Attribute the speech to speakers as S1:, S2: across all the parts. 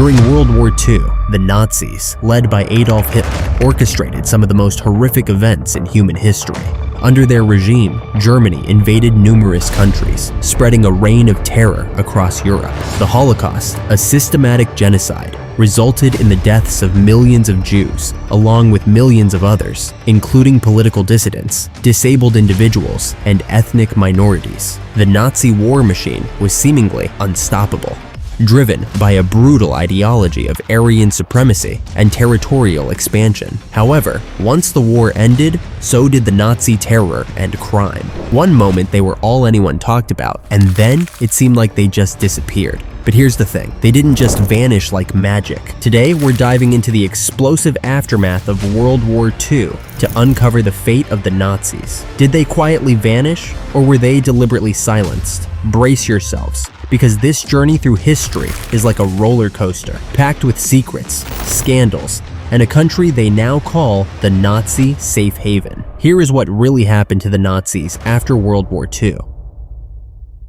S1: During World War II, the Nazis, led by Adolf Hitler, orchestrated some of the most horrific events in human history. Under their regime, Germany invaded numerous countries, spreading a reign of terror across Europe. The Holocaust, a systematic genocide, resulted in the deaths of millions of Jews, along with millions of others, including political dissidents, disabled individuals, and ethnic minorities. The Nazi war machine was seemingly unstoppable, driven by a brutal ideology of Aryan supremacy and territorial expansion. However, once the war ended, so did the Nazi terror and crime. One moment they were all anyone talked about, and then it seemed like they just disappeared. But here's the thing, they didn't just vanish like magic. Today, we're diving into the explosive aftermath of World War II to uncover the fate of the Nazis. Did they quietly vanish, or were they deliberately silenced? Brace yourselves, because this journey through history is like a roller coaster, packed with secrets, scandals, and a country they now call the Nazi safe haven. Here is what really happened to the Nazis after World War II.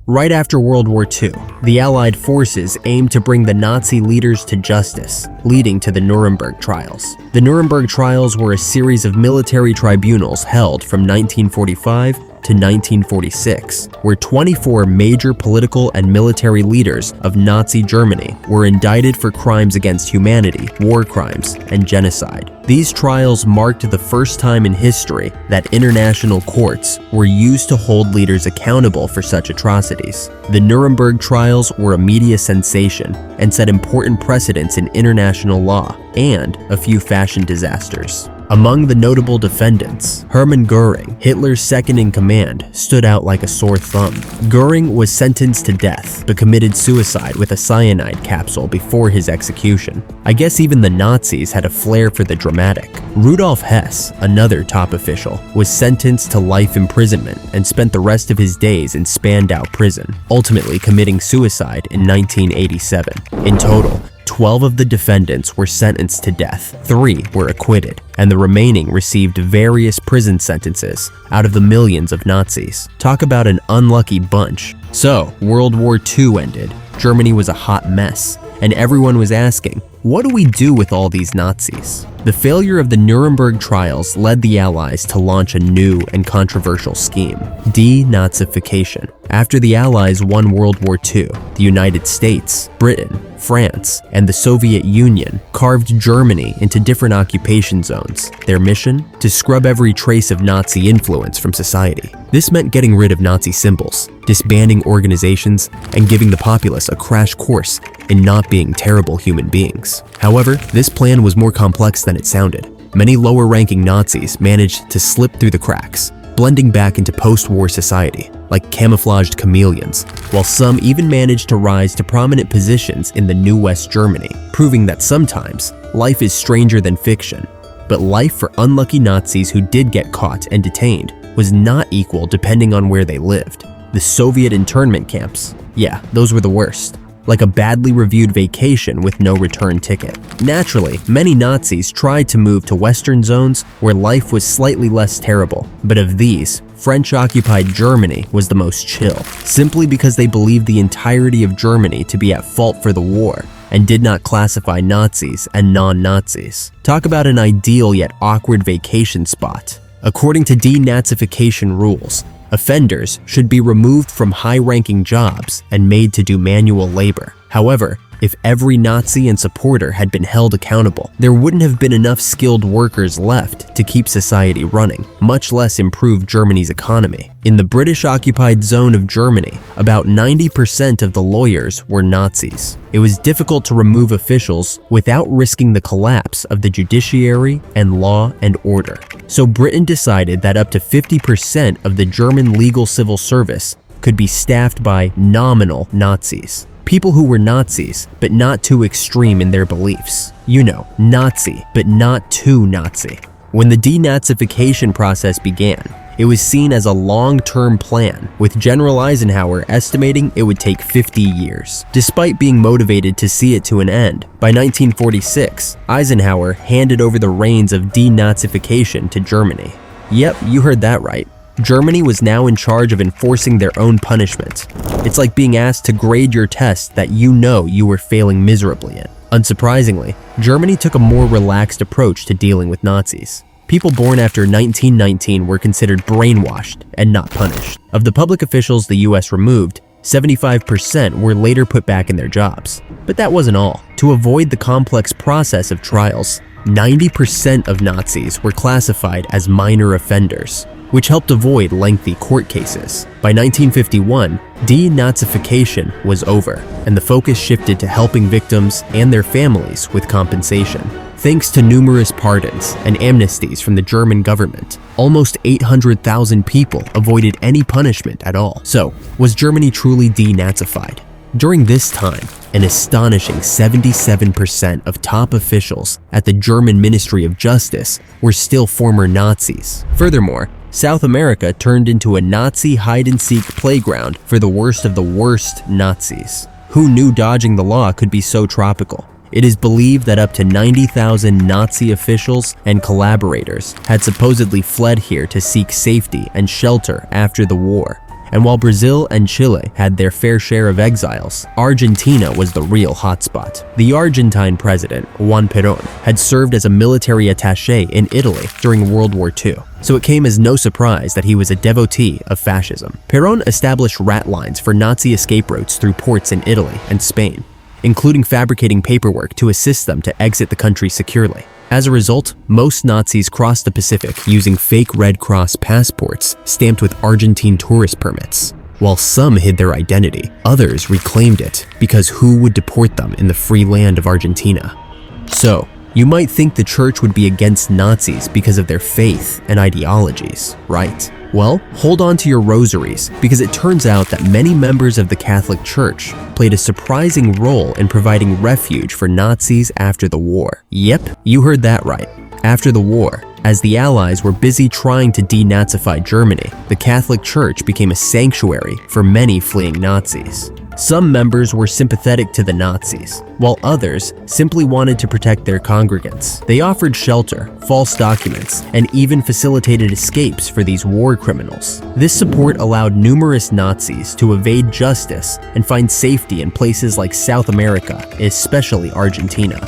S1: Right after World War II, the Allied forces aimed to bring the Nazi leaders to justice, leading to the Nuremberg trials. The Nuremberg trials were a series of military tribunals held from 1945 to 1946, where 24 major political and military leaders of Nazi Germany were indicted for crimes against humanity, war crimes, and genocide. These trials marked the first time in history that international courts were used to hold leaders accountable for such atrocities. The Nuremberg trials were a media sensation and set important precedents in international law and a few fashion disasters. Among the notable defendants, Hermann Göring, Hitler's second-in-command, stood out like a sore thumb. Göring was sentenced to death, but committed suicide with a cyanide capsule before his execution. I guess even the Nazis had a flair for the dramatic. Rudolf Hess, another top official, was sentenced to life imprisonment and spent the rest of his days in Spandau prison, ultimately committing suicide in 1987. In total, 12 of the defendants were sentenced to death, 3 were acquitted, and the remaining received various prison sentences out of the millions of Nazis. Talk about an unlucky bunch. So, World War II ended, Germany was a hot mess, and everyone was asking, what do we do with all these Nazis? The failure of the Nuremberg trials led the Allies to launch a new and controversial scheme, denazification. After the Allies won World War II, the United States, Britain, France, and the Soviet Union carved Germany into different occupation zones. Their mission? To scrub every trace of Nazi influence from society. This meant getting rid of Nazi symbols, disbanding organizations, and giving the populace a crash course in not being terrible human beings. However, this plan was more complex than it sounded. Many lower-ranking Nazis managed to slip through the cracks, blending back into post-war society like camouflaged chameleons, while some even managed to rise to prominent positions in the new West Germany, proving that sometimes life is stranger than fiction. But life for unlucky Nazis who did get caught and detained was not equal depending on where they lived. The Soviet internment camps, yeah, those were the worst. Like a badly reviewed vacation with no return ticket. Naturally, many Nazis tried to move to Western zones where life was slightly less terrible, but of these, French-occupied Germany was the most chill, simply because they believed the entirety of Germany to be at fault for the war and did not classify Nazis and non-Nazis. Talk about an ideal yet awkward vacation spot. According to denazification rules, offenders should be removed from high-ranking jobs and made to do manual labor. However, if every Nazi and supporter had been held accountable, there wouldn't have been enough skilled workers left to keep society running, much less improve Germany's economy. In the British-occupied zone of Germany, about 90% of the lawyers were Nazis. It was difficult to remove officials without risking the collapse of the judiciary and law and order. So Britain decided that up to 50% of the German legal civil service could be staffed by nominal Nazis. People who were Nazis, but not too extreme in their beliefs. You know, Nazi, but not too Nazi. When the denazification process began, it was seen as a long-term plan, with General Eisenhower estimating it would take 50 years. Despite being motivated to see it to an end, by 1946, Eisenhower handed over the reins of denazification to Germany. Yep, you heard that right. Germany was now in charge of enforcing their own punishment. It's like being asked to grade your test that you know you were failing miserably in. Unsurprisingly, Germany took a more relaxed approach to dealing with Nazis. People born after 1919 were considered brainwashed and not punished. Of the public officials the US removed, 75% were later put back in their jobs. But that wasn't all. To avoid the complex process of trials, 90% of Nazis were classified as minor offenders, which helped avoid lengthy court cases. By 1951, denazification was over, and the focus shifted to helping victims and their families with compensation. Thanks to numerous pardons and amnesties from the German government, almost 800,000 people avoided any punishment at all. So, was Germany truly denazified? During this time, an astonishing 77% of top officials at the German Ministry of Justice were still former Nazis. Furthermore, South America turned into a Nazi hide-and-seek playground for the worst of the worst Nazis. Who knew dodging the law could be so tropical? It is believed that up to 90,000 Nazi officials and collaborators had supposedly fled here to seek safety and shelter after the war. And while Brazil and Chile had their fair share of exiles, Argentina was the real hotspot. The Argentine president, Juan Perón, had served as a military attaché in Italy during World War II, so it came as no surprise that he was a devotee of fascism. Perón established rat lines for Nazi escape routes through ports in Italy and Spain, including fabricating paperwork to assist them to exit the country securely. As a result, most Nazis crossed the Pacific using fake Red Cross passports stamped with Argentine tourist permits. While some hid their identity, others reclaimed it because who would deport them in the free land of Argentina? So, you might think the church would be against Nazis because of their faith and ideologies, right? Well, hold on to your rosaries, because it turns out that many members of the Catholic Church played a surprising role in providing refuge for Nazis after the war. Yep, you heard that right. After the war, as the Allies were busy trying to denazify Germany, the Catholic Church became a sanctuary for many fleeing Nazis. Some members were sympathetic to the Nazis, while others simply wanted to protect their congregants. They offered shelter, false documents, and even facilitated escapes for these war criminals. This support allowed numerous Nazis to evade justice and find safety in places like South America, especially Argentina.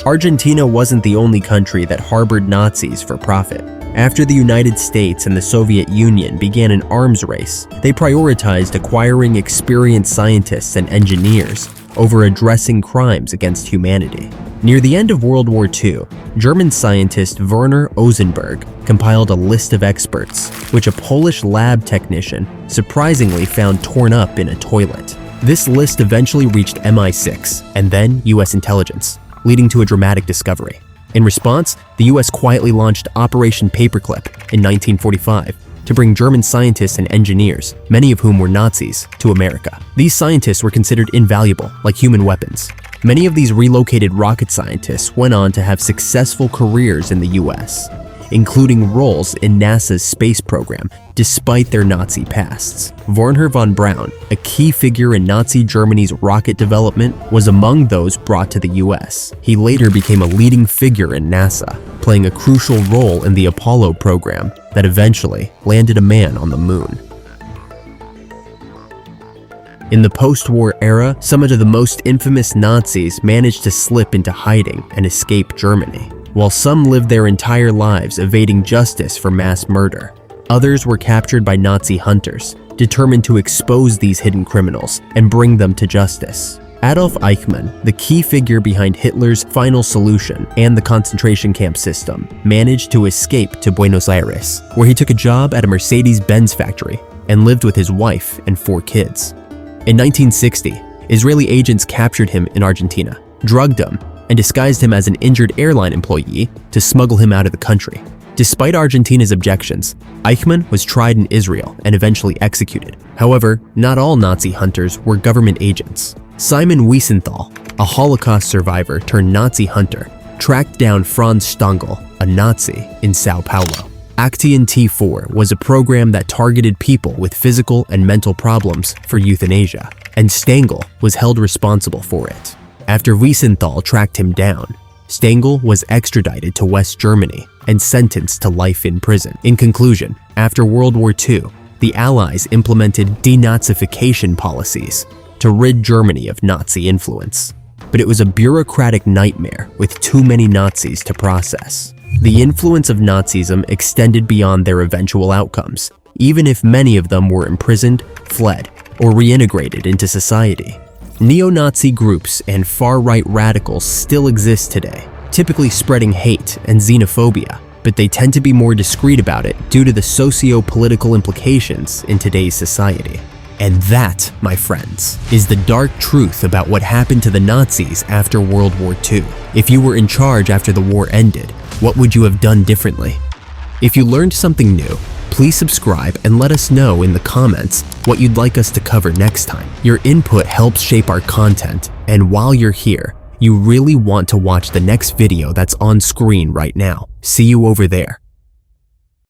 S1: Argentina wasn't the only country that harbored Nazis for profit. After the United States and the Soviet Union began an arms race, they prioritized acquiring experienced scientists and engineers over addressing crimes against humanity. Near the end of World War II, German scientist Werner Ozenberg compiled a list of experts, which a Polish lab technician surprisingly found torn up in a toilet. This list eventually reached MI6 and then US intelligence, leading to a dramatic discovery. In response, the US quietly launched Operation Paperclip in 1945 to bring German scientists and engineers, many of whom were Nazis, to America. These scientists were considered invaluable, like human weapons. Many of these relocated rocket scientists went on to have successful careers in the US, including roles in NASA's space program, despite their Nazi pasts. Wernher von Braun, a key figure in Nazi Germany's rocket development, was among those brought to the US. He later became a leading figure in NASA, playing a crucial role in the Apollo program that eventually landed a man on the moon. In the post-war era, some of the most infamous Nazis managed to slip into hiding and escape Germany. While some lived their entire lives evading justice for mass murder, others were captured by Nazi hunters, determined to expose these hidden criminals and bring them to justice. Adolf Eichmann, the key figure behind Hitler's final solution and the concentration camp system, managed to escape to Buenos Aires, where he took a job at a Mercedes-Benz factory and lived with his wife and 4 kids. In 1960, Israeli agents captured him in Argentina, drugged him, and disguised him as an injured airline employee to smuggle him out of the country. Despite Argentina's objections, Eichmann was tried in Israel and eventually executed. However, not all Nazi hunters were government agents. Simon Wiesenthal, a Holocaust survivor turned Nazi hunter, tracked down Franz Stangl, a Nazi, in Sao Paulo. Action T4 was a program that targeted people with physical and mental problems for euthanasia, and Stangl was held responsible for it. After Wiesenthal tracked him down, Stangl was extradited to West Germany and sentenced to life in prison. In conclusion, after World War II, the Allies implemented denazification policies to rid Germany of Nazi influence. but it was a bureaucratic nightmare with too many Nazis to process. The influence of Nazism extended beyond their eventual outcomes, even if many of them were imprisoned, fled, or reintegrated into society. Neo-Nazi groups and far-right radicals still exist today, typically spreading hate and xenophobia, but they tend to be more discreet about it due to the socio-political implications in today's society. And that, my friends, is the dark truth about what happened to the Nazis after World War II. If you were in charge after the war ended, what would you have done differently? If you learned something new, please subscribe and let us know in the comments what you'd like us to cover next time. Your input helps shape our content, and while you're here, you really want to watch the next video that's on screen right now. See you over there.